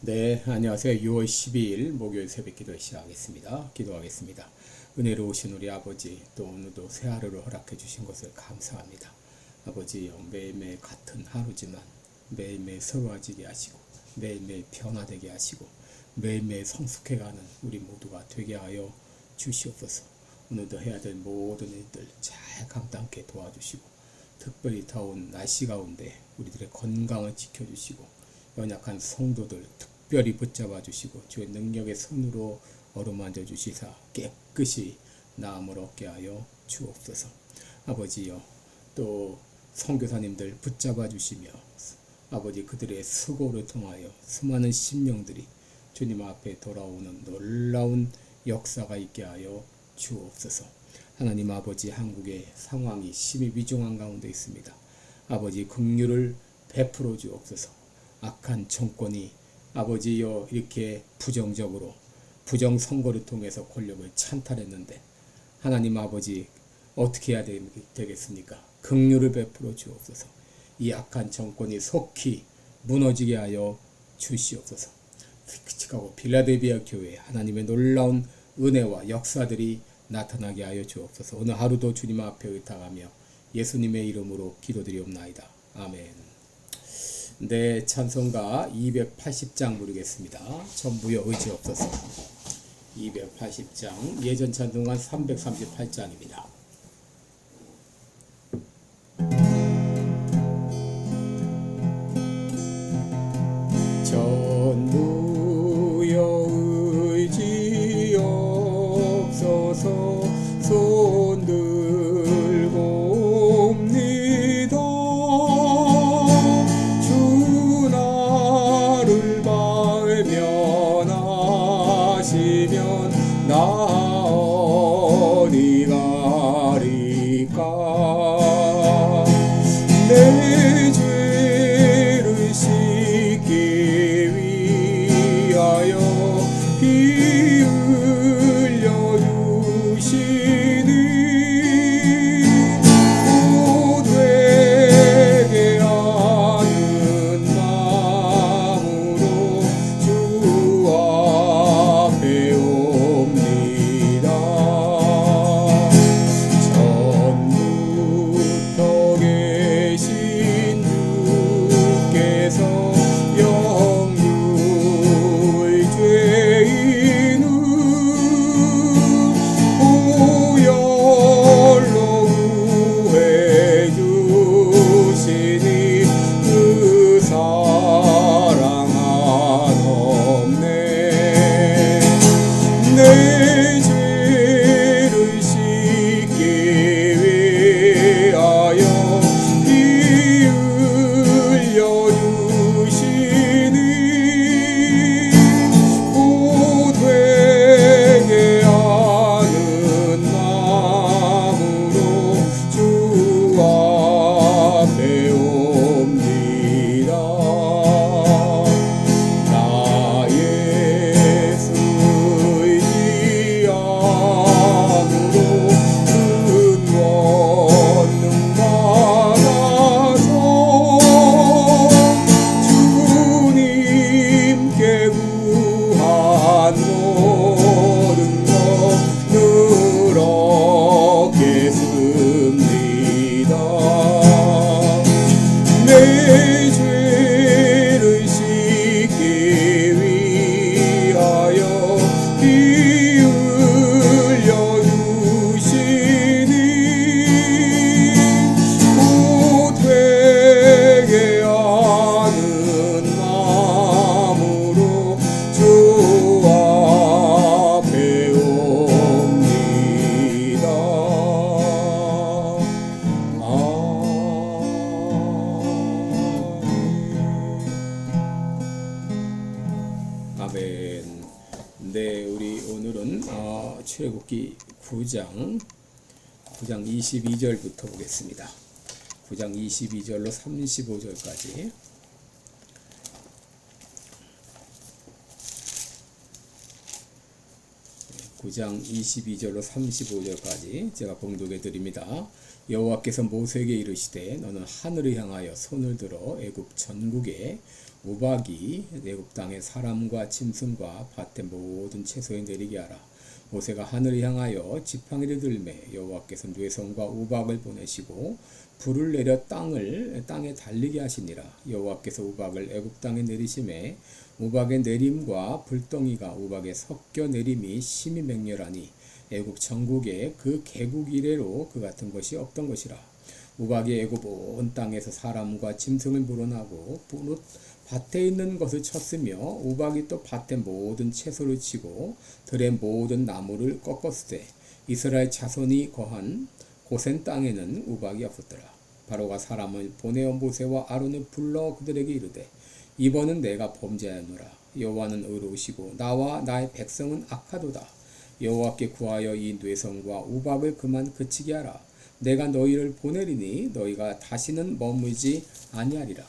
네, 안녕하세요. 6월 12일 목요일 새벽 기도 시작하겠습니다. 기도하겠습니다. 은혜로우신 우리 아버지, 또 오늘도 새 하루를 허락해 주신 것을 감사합니다. 아버지, 매일매일 같은 하루지만 매일매일 새로워지게 하시고 매일매일 변화되게 하시고 매일매일 성숙해가는 우리 모두가 되게 하여 주시옵소서. 오늘도 해야 될 모든 일들 잘 감당케 도와주시고 특별히 더운 날씨 가운데 우리들의 건강을 지켜주시고 연약한 성도들 특별히 붙잡아 주시고 주의 능력의 손으로 어루만져 주시사 깨끗이 나음을 얻게 하여 주옵소서. 아버지여, 또 선교사님들 붙잡아 주시며 아버지 그들의 수고를 통하여 수많은 심령들이 주님 앞에 돌아오는 놀라운 역사가 있게 하여 주옵소서. 하나님 아버지, 한국의 상황이 심히 위중한 가운데 있습니다. 아버지 긍휼을 베풀어 주옵소서. 악한 정권이 아버지여 이렇게 부정적으로 부정선거를 통해서 권력을 찬탈했는데 하나님 아버지 어떻게 해야 되겠습니까? 긍휼을 베풀어 주옵소서. 이 악한 정권이 속히 무너지게 하여 주시옵소서. 시카고 필라델피아 교회 하나님의 놀라운 은혜와 역사들이 나타나게 하여 주옵소서. 오늘 하루도 주님 앞에 의탁하며 예수님의 이름으로 기도드리옵나이다. 아멘. 네, 찬송가 280장 부르겠습니다. 전부여 의지 없어서. 280장, 예전 찬송가 338장입니다. 전부여 의지 없어서 손 들고 옵니다. 주 나를 발면하시면 나 어디 가리까. 내 죄를 씻기 위하여 피 흘려 주시니 구되게 하는 마음으로 주 앞에 옵니다. 전부터 계신 주께서 영육의 죄인을 보혈로 구해 주시니 그 사랑 한없네. 내 죄를 씻기 위하여 피 흘려 주시니 구되게 하는 마음으로 주 앞에 옵니다. 나 예수 의지함으로 큰 권능 받아서 주님께 구한 모든 것 늘 얻겠습니다. 내 죄를 씻기 위하여 피 흘려 주시니 구되게 하는 마음으로 주 앞에 옵니다. 아멘. 네, 우리 오늘은 출애굽기 9장 22절부터 보겠습니다. 9장 22절로 35절까지. 9장 22절로 35절까지 제가 봉독해 드립니다. 여호와께서 모세에게 이르시되 너는 하늘을 향하여 손을 들어 애굽 전국에 우박이 애굽 땅의 사람과 짐승과 밭의 모든 채소에 내리게 하라. 모세가 하늘을 향하여 지팡이를 들매 여호와께서 뇌성과 우박을 보내시고 불을 내려 땅에 달리게 하시니라. 여호와께서 우박을 애굽 땅에 내리심에 우박의 내림과 불덩이가 우박에 섞여 내림이 심히 맹렬하니 애굽 전국에 그 개국 이래로 그 같은 것이 없던 것이라. 우박이 애굽 온 땅에서 사람과 짐승을 물어나고 밭에 있는 것을 쳤으며 우박이 또 밭의 모든 채소를 치고 들의 모든 나무를 꺾었으되 이스라엘 자손이 거한 고센 땅에는 우박이 없었더라. 바로가 사람을 보내어 모세와 아론을 불러 그들에게 이르되 이번은 내가 범죄하였노라. 여호와는 의로우시고 나와 나의 백성은 악하도다. 여호와께 구하여 이 뇌성과 우박을 그만 그치게 하라. 내가 너희를 보내리니 너희가 다시는 머물지 아니하리라.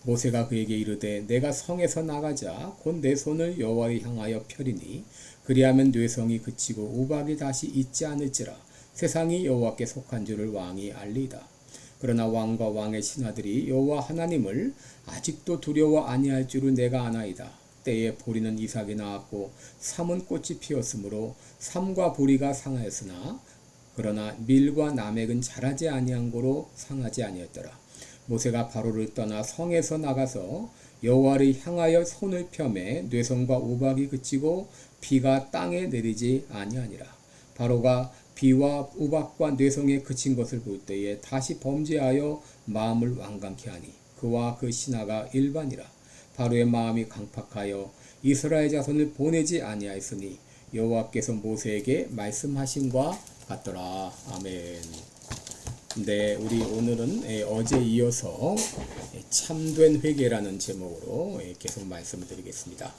모세가 그에게 이르되 내가 성에서 나가자 곧 내 손을 여호와를 향하여 펴리니 그리하면 뇌성이 그치고 우박이 다시 있지 않을지라. 세상이 여호와께 속한 줄을 왕이 알리이다. 그러나 왕과 왕의 신하들이 여호와 하나님을 아직도 두려워 아니할 줄을 내가 아나이다. 때에 보리는 이삭이 나왔고 삼은 꽃이 피었으므로 삼과 보리가 상하였으나 그러나 밀과 나맥은 자라지 아니한 고로 상하지 아니었더라. 모세가 바로를 떠나 성에서 나가서 여호와를 향하여 손을 펴매 뇌성과 우박이 그치고 비가 땅에 내리지 아니하니라. 바로가 비와 우박과 뇌성에 그친 것을 볼 때에 다시 범죄하여 마음을 완강케 하니 그와 그 신하가 일반이라. 바로의 마음이 강팍하여 이스라엘 자손을 보내지 아니하였으니 여호와께서 모세에게 말씀하신과 같더라. 아멘. 네, 우리 오늘은 어제 이어서 참된 회개라는 제목으로 계속 말씀을 드리겠습니다.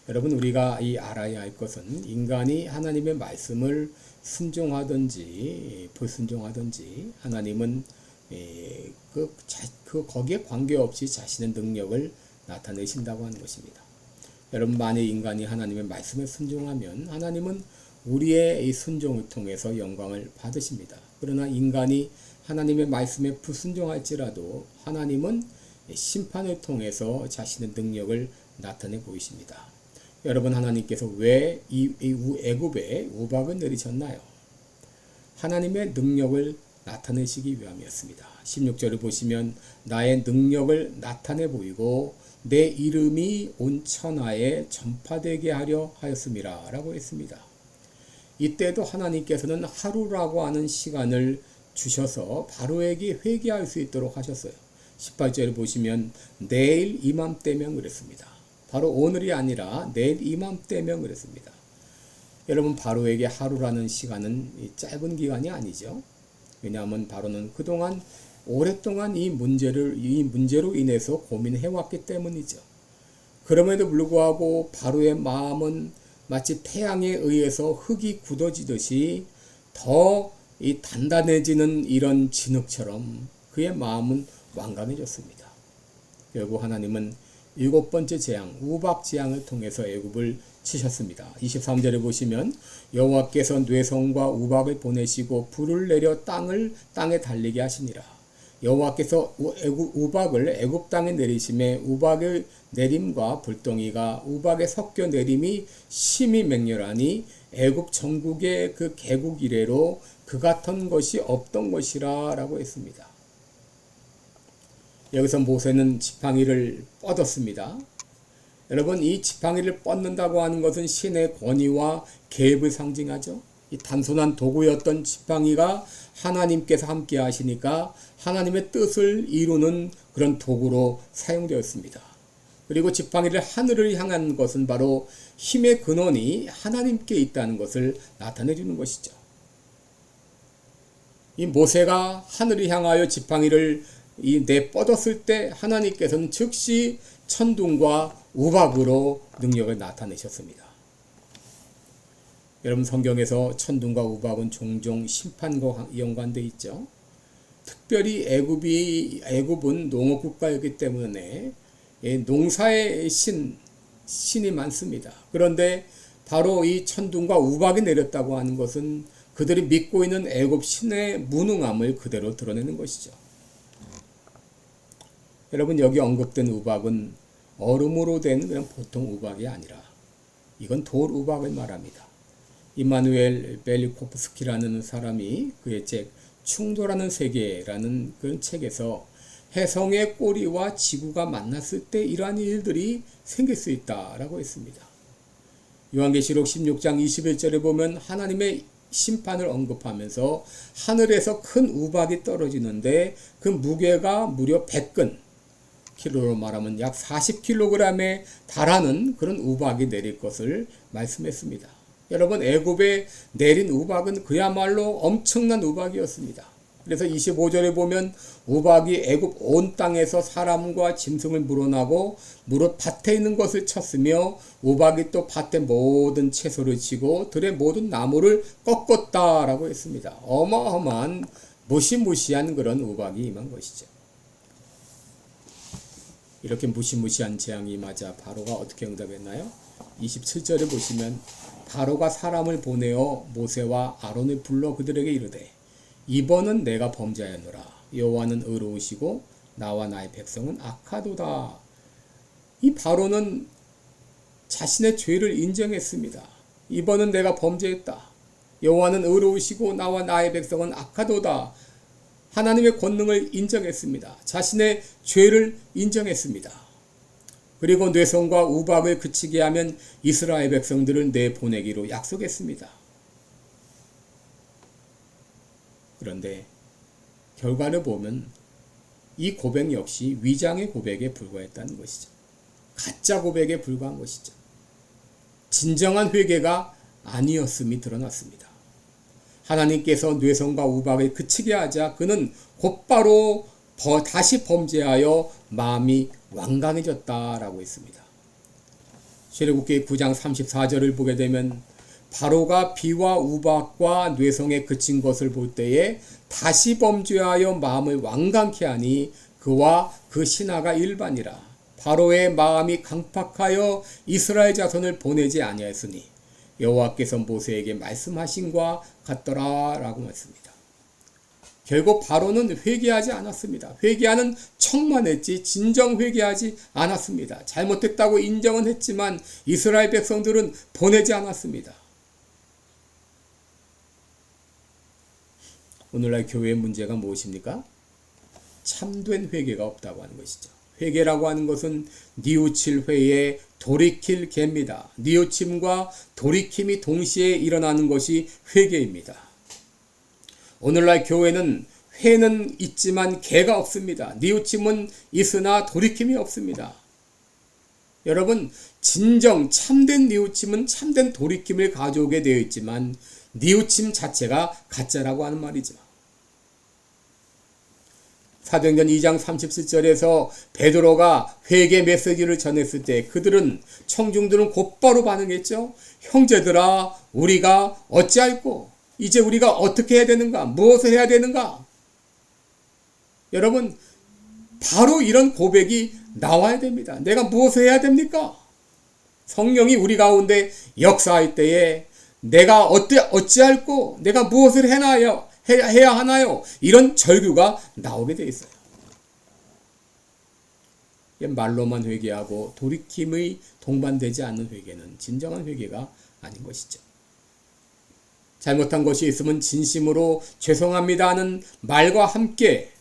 여러분, 우리가 알아야 할 것은 인간이 하나님의 말씀을 순종하든지 불순종하든지 하나님은 거기에 관계없이 자신의 능력을 나타내신다고 하는 것입니다. 여러분, 만일 인간이 하나님의 말씀을 순종하면 하나님은 우리의 이 순종을 통해서 영광을 받으십니다. 그러나 인간이 하나님의 말씀에 불순종할지라도 하나님은 심판을 통해서 자신의 능력을 나타내 보이십니다. 여러분, 하나님께서 왜 이 애굽에 우박을 내리셨나요? 하나님의 능력을 나타내시기 위함이었습니다. 16절을 보시면 나의 능력을 나타내 보이고 내 이름이 온 천하에 전파되게 하려 하였음이라 라고 했습니다. 이때도 하나님께서는 하루라고 하는 시간을 주셔서 바로에게 회개할 수 있도록 하셨어요. 18절을 보시면 내일 이맘때면 그랬습니다. 바로 오늘이 아니라 내일 이맘때면 그랬습니다. 여러분, 바로에게 하루라는 시간은 짧은 기간이 아니죠. 왜냐하면 바로는 그동안 오랫동안 이 문제로 인해서 고민해왔기 때문이죠. 그럼에도 불구하고 바로의 마음은 마치 태양에 의해서 흙이 굳어지듯이 더 단단해지는 이런 진흙처럼 그의 마음은 완강해졌습니다. 결국 하나님은 7번째 재앙, 우박 재앙을 통해서 애굽을 치셨습니다. 23절에 보시면 여호와께서 뇌성과 우박을 보내시고 불을 내려 땅에 달리게 하시니라. 여호와께서 우박을 애굽 땅에 내리심에 우박의 내림과 불덩이가 우박에 섞여 내림이 심히 맹렬하니 애굽 전국의 그 개국 이래로 그 같은 것이 없던 것이라 라고 했습니다. 여기서 모세는 지팡이를 뻗었습니다. 여러분, 이 지팡이를 뻗는다고 하는 것은 신의 권위와 계획을 상징하죠. 이 단순한 도구였던 지팡이가 하나님께서 함께 하시니까 하나님의 뜻을 이루는 그런 도구로 사용되었습니다. 그리고 지팡이를 하늘을 향한 것은 바로 힘의 근원이 하나님께 있다는 것을 나타내 주는 것이죠. 이 모세가 하늘을 향하여 지팡이를 내뻗었을 때 하나님께서는 즉시 천둥과 우박으로 능력을 나타내셨습니다. 여러분, 성경에서 천둥과 우박은 종종 심판과 연관되어 있죠. 특별히 애굽은 농업국가이기 때문에 농사의 신이 많습니다. 그런데 바로 이 천둥과 우박이 내렸다고 하는 것은 그들이 믿고 있는 애굽 신의 무능함을 그대로 드러내는 것이죠. 여러분, 여기 언급된 우박은 얼음으로 된 그냥 보통 우박이 아니라 이건 돌 우박을 말합니다. 이마누엘 벨리코프스키라는 사람이 그의 책 충돌하는 세계라는 그런 책에서 혜성의 꼬리와 지구가 만났을 때 이러한 일들이 생길 수 있다라고 했습니다. 요한계시록 16장 21절에 보면 하나님의 심판을 언급하면서 하늘에서 큰 우박이 떨어지는데 그 무게가 무려 100근, 킬로로 말하면 약 40kg에 달하는 그런 우박이 내릴 것을 말씀했습니다. 여러분, 애굽에 내린 우박은 그야말로 엄청난 우박이었습니다. 그래서 25절에 보면 우박이 애굽 온 땅에서 사람과 짐승을 물어나고 무릇 밭에 있는 것을 쳤으며 우박이 또 밭의 모든 채소를 치고 들의 모든 나무를 꺾었다라고 했습니다. 어마어마한 무시무시한 그런 우박이 임한 것이죠. 이렇게 무시무시한 재앙이 맞아 바로가 어떻게 응답했나요? 27절에 보시면 바로가 사람을 보내어 모세와 아론을 불러 그들에게 이르되 이번은 내가 범죄하였노라. 여호와는 의로우시고 나와 나의 백성은 악하도다. 이 바로는 자신의 죄를 인정했습니다. 이번은 내가 범죄했다. 여호와는 의로우시고 나와 나의 백성은 악하도다. 하나님의 권능을 인정했습니다. 자신의 죄를 인정했습니다. 그리고 뇌성과 우박을 그치게 하면 이스라엘 백성들을 내보내기로 약속했습니다. 그런데 결과를 보면 이 고백 역시 위장의 고백에 불과했다는 것이죠. 가짜 고백에 불과한 것이죠. 진정한 회개가 아니었음이 드러났습니다. 하나님께서 뇌성과 우박을 그치게 하자 그는 곧바로 다시 범죄하여 마음이 완강해졌다라고 했습니다. 출애굽기 9장 34절을 보게 되면 바로가 비와 우박과 뇌성에 그친 것을 볼 때에 다시 범죄하여 마음을 완강케 하니 그와 그 신하가 일반이라. 바로의 마음이 강팍하여 이스라엘 자손을 보내지 아니하였으니 여호와께서 모세에게 말씀하신과 같더라 라고 했습니다. 결국 바로는 회개하지 않았습니다. 회개하는 척만 했지 진정 회개하지 않았습니다. 잘못했다고 인정은 했지만 이스라엘 백성들은 보내지 않았습니다. 오늘날 교회의 문제가 무엇입니까? 참된 회개가 없다고 하는 것이죠. 회개라고 하는 것은 뉘우칠 회에 돌이킬 개입니다. 뉘우침과 돌이킴이 동시에 일어나는 것이 회개입니다. 오늘날 교회는 회는 있지만 개가 없습니다. 뉘우침은 있으나 돌이킴이 없습니다. 여러분, 진정 참된 뉘우침은 참된 돌이킴을 가져오게 되어 있지만 뉘우침 자체가 가짜라고 하는 말이죠. 사도행전 2장 37절에서 베드로가 회개 메시지를 전했을 때 그들은 청중들은 곧바로 반응했죠. 형제들아, 우리가 어찌할꼬? 이제 우리가 어떻게 해야 되는가? 무엇을 해야 되는가? 여러분, 바로 이런 고백이 나와야 됩니다. 내가 무엇을 해야 됩니까? 성령이 우리 가운데 역사할 때에 내가 어찌할꼬? 내가 무엇을 해야 하나요? 이런 절규가 나오게 돼 있어요. 말로만 회개하고 돌이킴의 동반되지 않는 회개는 진정한 회개가 아닌 것이죠. 잘못한 것이 있으면 진심으로 죄송합니다 하는 말과 함께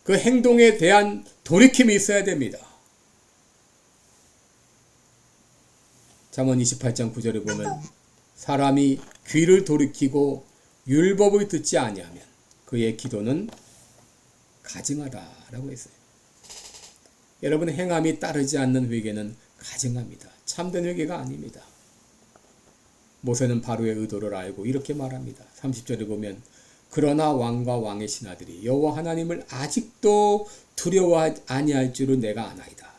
그 행동에 대한 돌이킴이 있어야 됩니다. 잠언 28장 9절에 보면 사람이 귀를 돌이키고 율법을 듣지 아니하면 그의 기도는 가증하다라고 했어요. 여러분, 행함이 따르지 않는 회개는 가증합니다. 참된 회개가 아닙니다. 모세는 바로의 의도를 알고 이렇게 말합니다. 30절에 보면 그러나 왕과 왕의 신하들이 여호와 하나님을 아직도 두려워 아니할 줄을 내가 아나이다.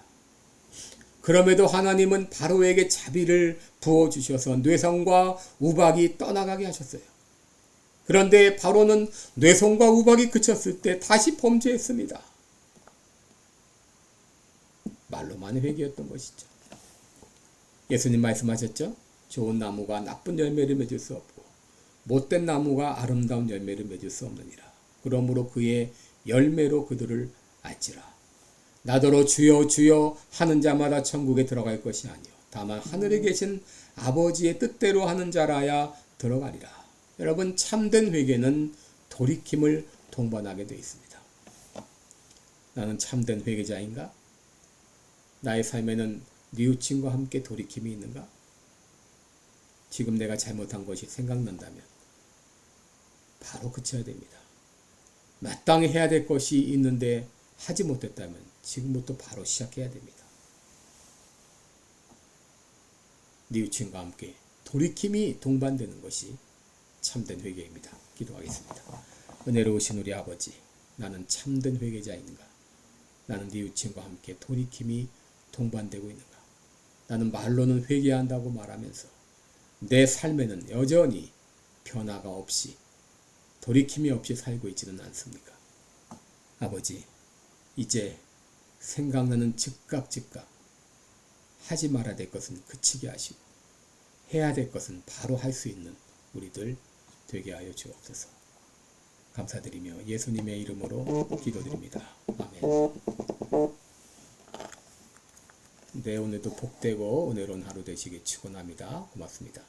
그럼에도 하나님은 바로에게 자비를 부어주셔서 뇌성과 우박이 떠나가게 하셨어요. 그런데 바로는 뇌성과 우박이 그쳤을 때 다시 범죄했습니다. 말로만 회개였던 것이죠. 예수님 말씀하셨죠? 좋은 나무가 나쁜 열매를 맺을 수 없고 못된 나무가 아름다운 열매를 맺을 수 없느니라. 그러므로 그의 열매로 그들을 알지라. 나더러 주여 주여 하는 자마다 천국에 들어갈 것이 아니요 다만 하늘에 계신 아버지의 뜻대로 하는 자라야 들어가리라. 여러분, 참된 회개는 돌이킴을 동반하게 되어 있습니다. 나는 참된 회개자인가? 나의 삶에는 뉘우침과 함께 돌이킴이 있는가? 지금 내가 잘못한 것이 생각난다면 바로 그쳐야 됩니다. 마땅히 해야 될 것이 있는데 하지 못했다면 지금부터 바로 시작해야 됩니다. 뉘우침과 함께 돌이킴이 동반되는 것이 참된 회개입니다. 기도하겠습니다. 은혜로우신 우리 아버지, 나는 참된 회개자인가? 나는 뉘우침과 함께 돌이킴이 동반되고 있는가? 나는 말로는 회개한다고 말하면서 내 삶에는 여전히 변화가 없이 돌이킴이 없이 살고 있지는 않습니까? 아버지, 이제 생각나는 즉각 하지 말아야 될 것은 그치게 하시고 해야 될 것은 바로 할 수 있는 우리들 되게 하여 주옵소서. 감사드리며 예수님의 이름으로 기도드립니다. 아멘. 네, 오늘도 복되고 은혜로운 하루 되시길 축원합니다. 고맙습니다.